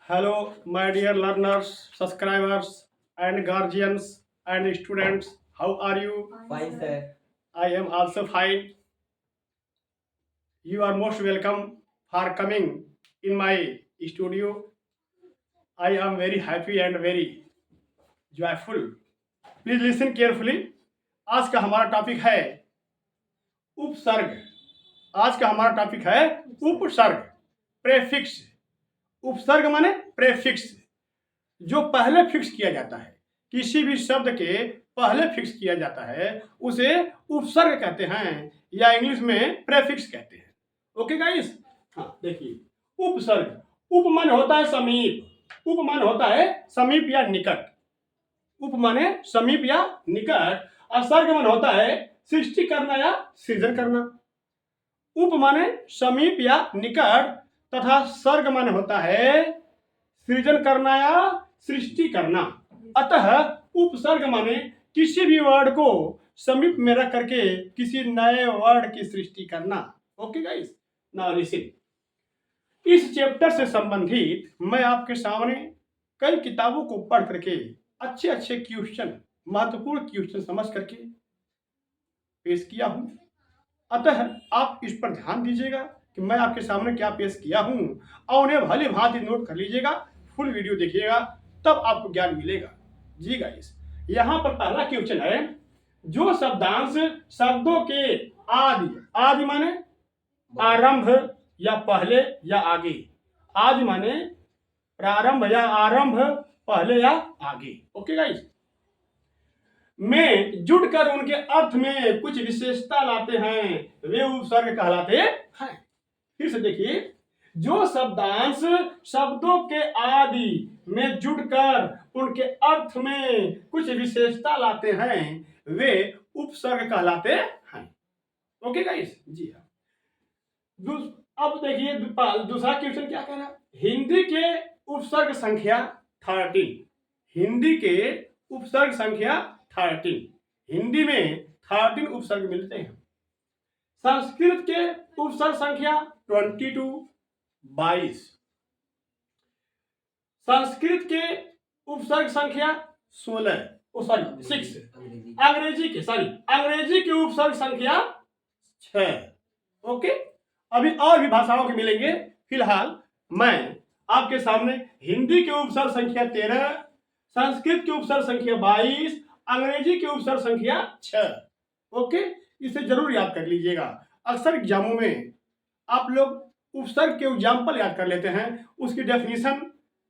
Hello, my dear learners, subscribers, and guardians and students. How are you? Fine, sir. I am also fine. You are most welcome for coming in my studio. I am very happy and very joyful. Please listen carefully. आज का हमारा topic है उपसर्ग। आज का हमारा topic है उपसर्ग, प्रेफिक्स। उपसर्ग माने प्रेफिक्स, जो पहले फिक्स किया जाता है। किसी भी शब्द के पहले फिक्स किया जाता है उसे उपसर्ग कहते हैं, या इंग्लिश में प्रेफिक्स कहते हैं। ओके गाइस, हाँ देखिए, उपसर्ग। उप माने होता है समीप। उप माने होता है समीप या निकट। उप माने समीप या निकट, और सर्ग माने होता है सृष्टि करना या सृजन करना। उप माने समीप या निकट, तथा सर्ग माने होता है सृजन करना या सृष्टि करना। अतः उपसर्ग माने किसी भी वर्ड को समीप में रख करके किसी नए वर्ड की सृष्टि करना। Okay guys, now listen. इस चैप्टर से संबंधित मैं आपके सामने कई किताबों को पढ़ करके अच्छे अच्छे क्वेश्चन, महत्वपूर्ण क्वेश्चन समझ करके पेश किया हूं। अतः आप इस पर ध्यान दीजिएगा कि मैं आपके सामने क्या पेश किया हूं, और उन्हें भली भांति नोट कर लीजिएगा। फुल वीडियो देखिएगा, तब आपको ज्ञान मिलेगा। जी गाइस, यहाँ पर पहला क्वेश्चन है, जो शब्दांश शब्दों के आदि, आदि माने आरंभ या पहले या आगे, आदि माने प्रारंभ या आरंभ, पहले या आगे, ओके गाइस, में जुड़कर उनके अर्थ में कुछ विशेषता लाते हैं, वे उपसर्ग कहलाते हैं। फिर से देखिए, जो शब्दांश शब्दों के आदि में जुड़कर उनके अर्थ में कुछ विशेषता लाते हैं, वे उपसर्ग कहलाते हैं। ओके गाइस, जी हाँ। अब देखिए दूसरा क्वेश्चन क्या कह रहा है, हिंदी के उपसर्ग संख्या 13। हिंदी के उपसर्ग संख्या 13। हिंदी में 13 उपसर्ग मिलते हैं। संस्कृत के उपसर्ग संख्या 22। संस्कृत के उपसर्ग संख्या 16, 6। अंग्रेजी के उपसर्ग संख्या 6। ओके, अभी और भी भाषाओं के मिलेंगे। फिलहाल मैं आपके सामने हिंदी के उपसर्ग संख्या 13, संस्कृत के उपसर्ग संख्या 22, अंग्रेजी के उपसर्ग संख्या 6। ओके, इसे जरूर याद कर लीजिएगा। अक्सर एग्जामों में आप लोग उपसर्ग के एग्जाम्पल याद कर लेते हैं, उसकी डेफिनेशन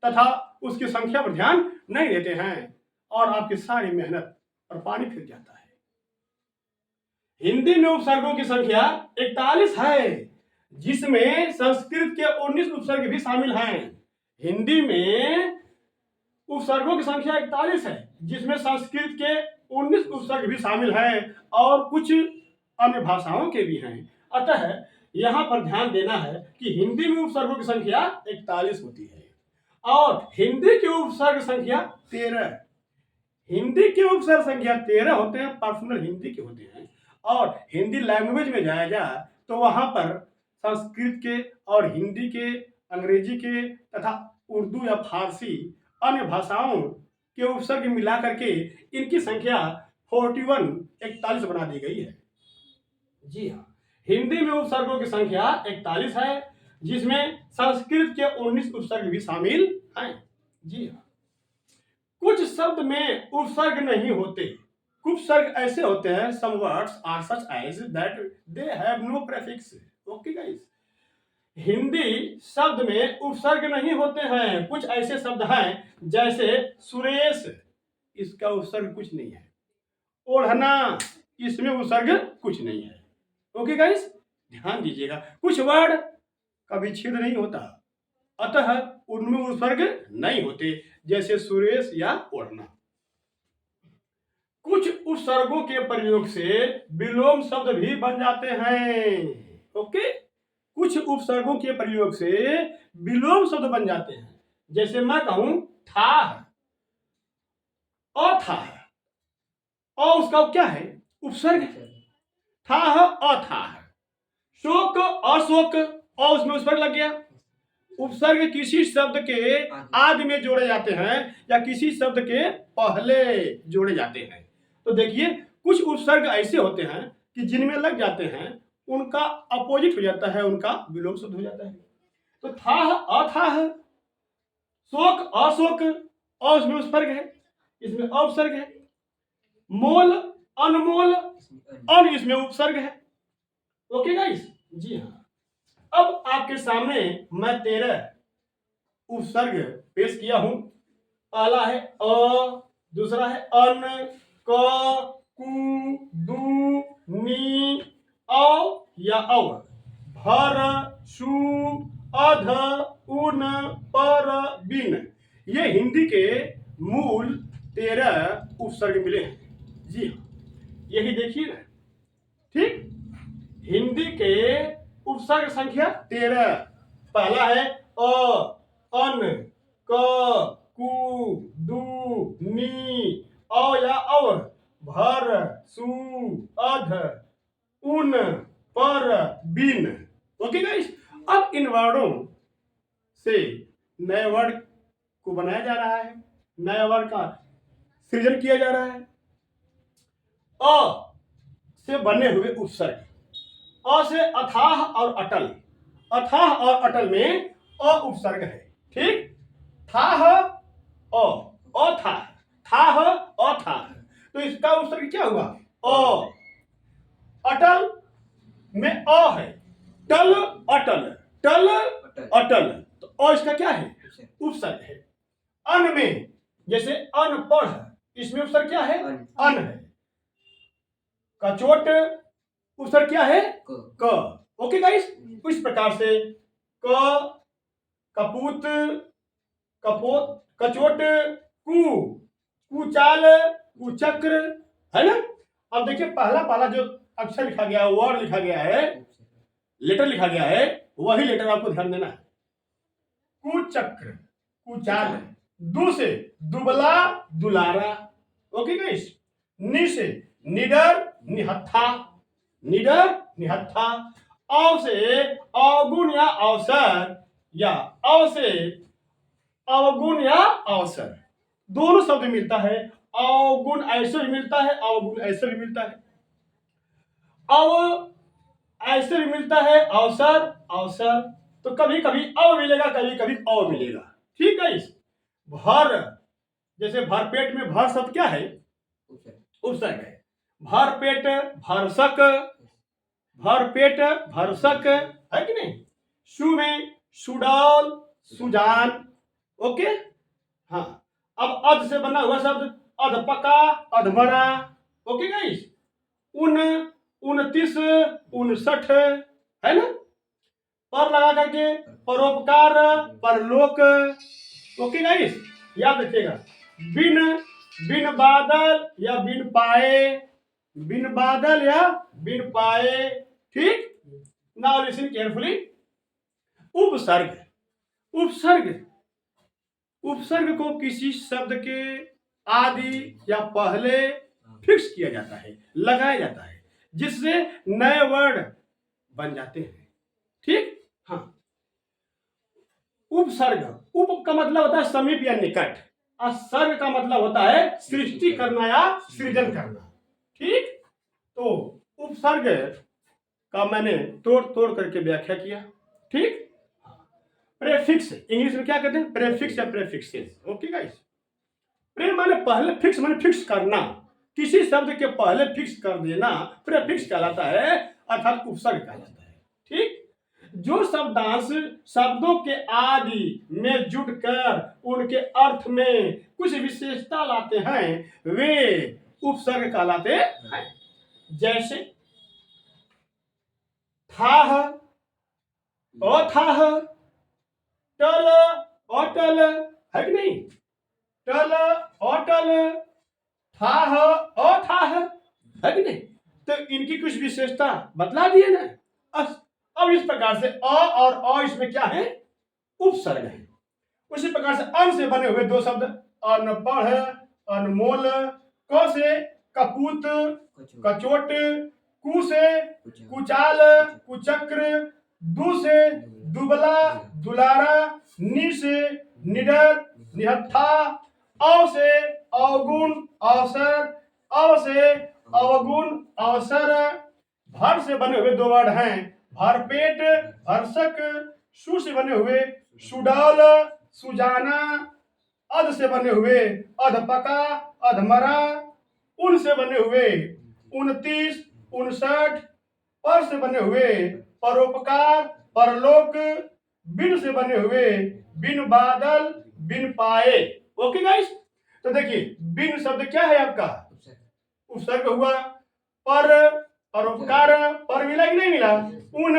तथा उसकी संख्या पर ध्यान नहीं देते हैं, और आपकी सारी मेहनत पर पानी फिर जाता है। हिंदी में उपसर्गों की संख्या 41 है, जिसमें संस्कृत के 19 उपसर्ग भी शामिल हैं। हिंदी में उपसर्गों की संख्या 41 है, जिसमें संस्कृत के 19 उपसर्ग भी शामिल हैं, और कुछ अन्य भाषाओं के भी हैं। अतः यहाँ पर ध्यान देना है कि हिंदी में उपसर्गों की संख्या 41 होती है, और हिंदी के उपसर्ग संख्या 13। हिंदी के उपसर्ग संख्या 13 होते हैं, पर्सनल हिंदी के होते हैं। और हिंदी लैंग्वेज में जाया जाए तो वहां पर संस्कृत के और हिंदी के, अंग्रेजी के तथा उर्दू या फारसी अन्य भाषाओं के उपसर्ग मिला करके इनकी संख्या 41 बना दी गई है। जी हाँ, हिंदी में उपसर्गों की संख्या 41 है, जिसमें संस्कृत के 19 उपसर्ग भी शामिल हैं। जी हाँ, कुछ शब्द में उपसर्ग नहीं होते। कुछ उपसर्ग ऐसे होते हैं, some words are such as that they have no prefix. Okay guys, Hindi शब्द में उपसर्ग नहीं होते हैं। कुछ ऐसे शब्द हैं जैसे सुरेश, इसका उपसर्ग कुछ नहीं है। ओढ़ना, इसमें उपसर्ग कुछ नहीं है। ओके गाइस, ध्यान दीजिएगा, कुछ वर्ड का विच्छेद नहीं होता, अतः उनमें उपसर्ग नहीं होते, जैसे सुरेश या ओढ़ना। कुछ उपसर्गों के प्रयोग से विलोम शब्द भी बन जाते हैं। ओके, कुछ उपसर्गों के प्रयोग से विलोम शब्द बन जाते हैं। जैसे मैं कहूं था, अथा, और उसका क्या है, उपसर्ग है। था, अथा। शोक, अशोक, और उसमें उपसर्ग लग गया। उपसर्ग किसी शब्द के आदि में जोड़े जाते हैं या किसी शब्द के पहले जोड़े जाते हैं। तो देखिए कुछ उपसर्ग ऐसे होते हैं कि जिनमें लग जाते हैं उनका अपोजिट हो जाता है, उनका विलोम शब्द हो जाता है। तो थाह अथाह, शोक अशोक, और उसमें उपसर्ग है, इसमें अपसर्ग है। मोल अनमोल, अन इसमें उपसर्ग है। ओके गाइस, जी हाँ। अब आपके सामने मैं 13 उपसर्ग पेश किया हूं। पहला है अ, दूसरा है अन, क, कु, दु, नी, औ या अव, भर, सु, अध, उन, पर, बिन। ये हिंदी के मूल 13 उपसर्ग मिले हैं। जी हाँ, यही देखिए ना, ठीक। हिंदी के उपसर्ग संख्या 13। पहला है अ, अन, क, कु, दु, नी, औ या अव, भर, सु, अध, उन, पर, बिन। ओके गाइस, अब इन वर्डों से नए वर्ड को बनाया जा रहा है, नया वर्ड का सृजन किया जा रहा है। अ से बने हुए उपसर्ग, अ से अथाह और अटल, अथाह और अटल में अ उपसर्ग है, ठीक। थाह अथाह, थाह अथाह, तो इसका उपसर्ग क्या हुआ अ। अटल में अ है, टल अटल, टल अटल, तो अ इसका क्या है उपसर्ग है। अन में जैसे अनपढ़, इसमें उपसर्ग क्या है अन है। कचोट उपसर्ग क्या है क। ओके गाइस, इस प्रकार से क, कपूत, कपोत, कचोट, कु, कुचाल, कुचक्र, है ना। अब देखिए पहला पहला जो अक्षर लिखा गया है, वर्ड लिखा गया है, लेटर लिखा गया है, वही लेटर आपको ध्यान देना है। कुचक्र, कुचाल, दु से दुबला, दुलारा। ओके गाइस, नि से निडर, निहत्था, निडर, निहत्था। औ से अवगुण या अवसर, या अव से अवगुण या अवसर, दोनों शब्द मिलता है। अवगुण ऐसे भी मिलता है, अवगुण ऐसे भी मिलता है। अव ऐसे भी मिलता है, अवसर अवसर, तो कभी कभी अव मिलेगा, कभी कभी अव मिलेगा, ठीक है। इस भर, जैसे भरपेट में भर शब्द क्या है उपसर्ग है। भरपेट भरसक, भरपेट भरसक, है कि नहीं। सु में सुडौल, सुजान। ओके, हाँ। अब अध से बना हुआ शब्द अधपका, अधमरा। ओके गाइस, 29, 59, है ना। पर लगा करके परोपकार, परलोक। ओके गाइस, याद रखिएगा। बिन, बिन बादल या बिन पाए, बिन बादल या बिन पाए, ठीक। Now listen carefully. उपसर्ग, उपसर्ग, उपसर्ग को किसी शब्द के आदि या पहले फिक्स किया जाता है, लगाया जाता है, जिससे नए वर्ड बन जाते हैं, ठीक। हाँ, उपसर्ग, उप का मतलब होता है समीप या निकट, और सर्ग का मतलब होता है सृष्टि करना या सृजन करना, ठीक। तो उपसर्ग का मैंने तोड़ तोड़ करके व्याख्या किया, ठीक। प्रेफिक्स, इंग्लिश में क्या कहते हैं प्रेफिक्स या प्रेफिक्सेस। ओके गाइस, प्रे माने पहले, फिक्स माने फिक्स करना, किसी शब्द के पहले फिक्स कर देना प्रेफिक्स कहलाता है, अर्थात उपसर्ग कहलाता है, ठीक। जो शब्दांश शब्दों के आदि में जुड़कर उनके अर्थ में कुछ विशेषता लाते हैं वे उपसर्ग कहलाते हैं। जैसे थाह, अथाह, टल अटल, है कि नहीं। टल अटल, थाह अथाह, है कि नहीं। तो इनकी कुछ विशेषता बतला दिए ना। अब इस प्रकार से अ और अ इसमें क्या है उपसर्ग है। उसी प्रकार से अन से बने हुए दो शब्द अनपढ़, अनमोल, क से कपूत, कचोट, कु से कुचाल, कुचक्र, दु से दुबला, दुलारा, नि से निडर निहत्था, अव से अवगुण अवसर, अव से अवगुण अवसर, भर से बने हुए दो वर्ड हैं भरपेट भरसक, सु से बने हुए सुडाल सुजाना, अध से बने हुए अधपका अधमरा, उन से बने हुए 29 59, पर से बने हुए परोपकार परलोक, बिन से बने हुए बिन बादल बिन पाए। ओके गाइस, तो देखिए बिन शब्द क्या है आपका उपसर्ग हुआ, पर परोपकार पर मिला कि नहीं मिला, उन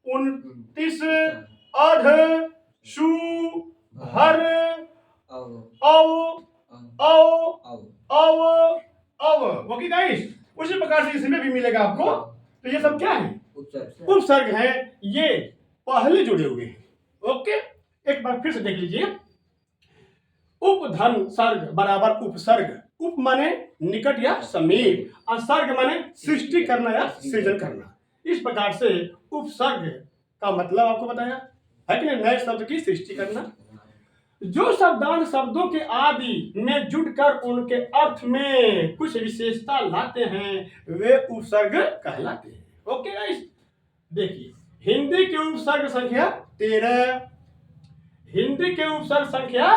29 अध सु भर अव अव अव। ओके गाइस, उसी प्रकार से इसमें भी मिलेगा आपको। तो ये सब क्या है उपसर्ग है, ये पहले जुड़े हुए हैं। ओके, एक बार फिर से देख लीजिए, उपधन सर्ग बराबर उपसर्ग, उप माने निकट या समीप, और सर्ग माने सृष्टि करना या सृजन करना। इस प्रकार से उपसर्ग का मतलब आपको बताया है कि नए शब्द की सृष्टि करना। जो शब्दांश शब्दों के आदि में जुड़कर उनके अर्थ में कुछ विशेषता लाते हैं वे उपसर्ग कहलाते हैं। ओके गाइस, देखिए हिंदी के उपसर्ग संख्या 13, हिंदी के उपसर्ग संख्या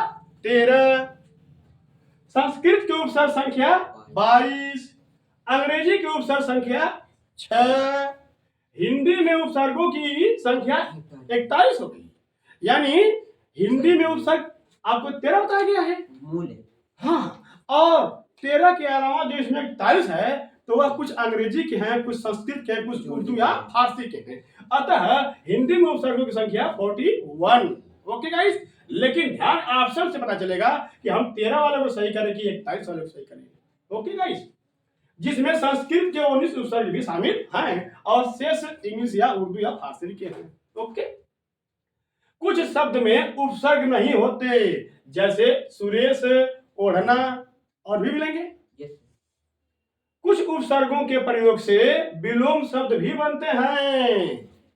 13, संस्कृत के उपसर्ग संख्या 22, अंग्रेजी के उपसर्ग संख्या 6, हिंदी में उपसर्गों की संख्या 41 हो गई। यानी हिंदी में उपसर्ग आपको 13 बताया गया है मूल, हाँ, और 13 के अलावा जो इसमें 41 है तो वह कुछ अंग्रेजी के हैं, कुछ संस्कृत के, कुछ उर्दू या फारसी के हैं। अतः हिंदी में उपसर्गों की संख्या 41। ओके गाइस, लेकिन ध्यान ऑप्शन से पता चलेगा कि हम 13 वाले को सही करें कि 41 वाले को सही करेंगे। ओके गाइस, जिसमें संस्कृत के 19 उपसर्ग भी शामिल हैं और शेष इंग्लिश या उर्दू या फारसी के हैं। ओके, कुछ शब्द में उपसर्ग नहीं होते, जैसे सुरेश, ओढ़ना और भी मिलेंगे। कुछ उपसर्गों के प्रयोग से विलोम शब्द भी बनते हैं,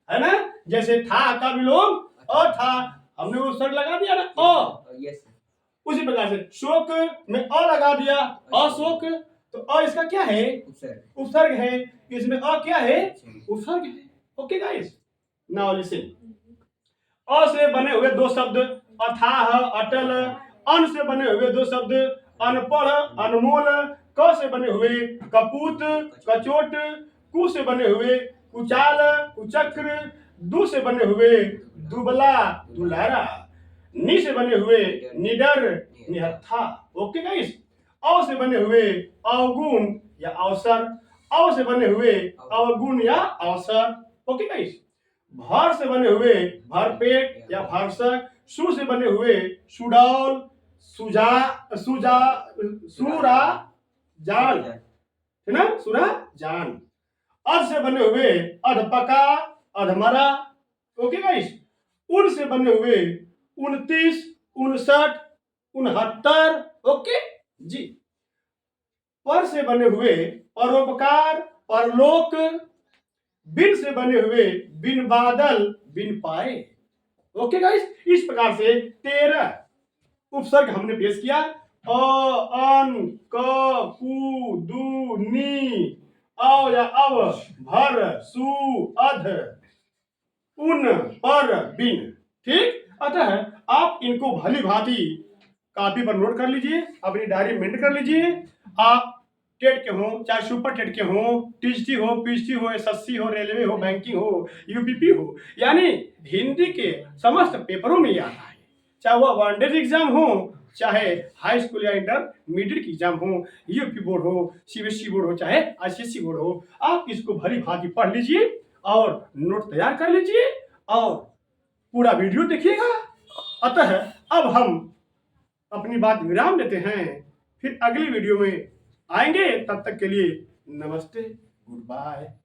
है ना, जैसे था का विलोम अ था, हमने उपसर्ग लगा दिया ना अ। उसी प्रकार से शोक में अ लगा दिया अशोक, तो अ इसका क्या है उपसर्ग है, इसमें अ क्या है उपसर्ग है। ओके गाइस, नाउ लिसन, अ से बने हुए दो शब्द अथाह अटल, अन से बने हुए दो शब्द अनपढ़ अनमोल, क से बने हुए कपूत कचोट, कु से बने हुए कुचाल कुचक्र, दु से बने हुए दुबला दुलारा, नि से बने हुए निडर निहत्था। ओके गाइस, अ से बने हुए अवगुण या अवसर, अव से बने हुए अवगुण या अवसर। ओके गाइस, भर से बने हुए भरपेट या भरसक, सु से बने हुए सुडौल सुजा सुजा सूरा जान, है ना, सूरा जान, अध से बने हुए अधपका अधमरा। ओके गाइस, उन से बने हुए 29 59 69। ओके जी, पर से बने हुए परोपकार परलोक, बिन से बने हुए बिन बादल बिन पाए। ओके गाइस, इस प्रकार से 13 उपसर्ग हमने पेश किया, अ अन क कु दु नि, अव या अव भर सु अध उन पर बिन। ठीक, अतः आप इनको भली भांति कॉपी पर नोट कर लीजिए, अपनी डायरी मेंटेन कर लीजिए। आप टेट के हो चाहे सुपर टेट के हो, टीजीटी हो, पीजीटी हो, एसएससी हो, रेलवे हो, बैंकिंग हो, यूपीपी हो, यानी हिंदी के समस्त पेपरों में ये आता है, चाहे वह वनडेज एग्जाम हो, चाहे हाई स्कूल या इंटरमीडिएट की एग्जाम हो, यूपी बोर्ड हो, सीबीएसई बोर्ड हो, चाहे आईसीएसई बोर्ड हो, आप इसको भली भांति पढ़ लीजिए और नोट तैयार कर लीजिए और पूरा वीडियो देखिएगा। अतः अब हम अपनी बात विराम देते हैं, फिर अगली वीडियो में आएंगे। तब तक के लिए नमस्ते, गुड बाय।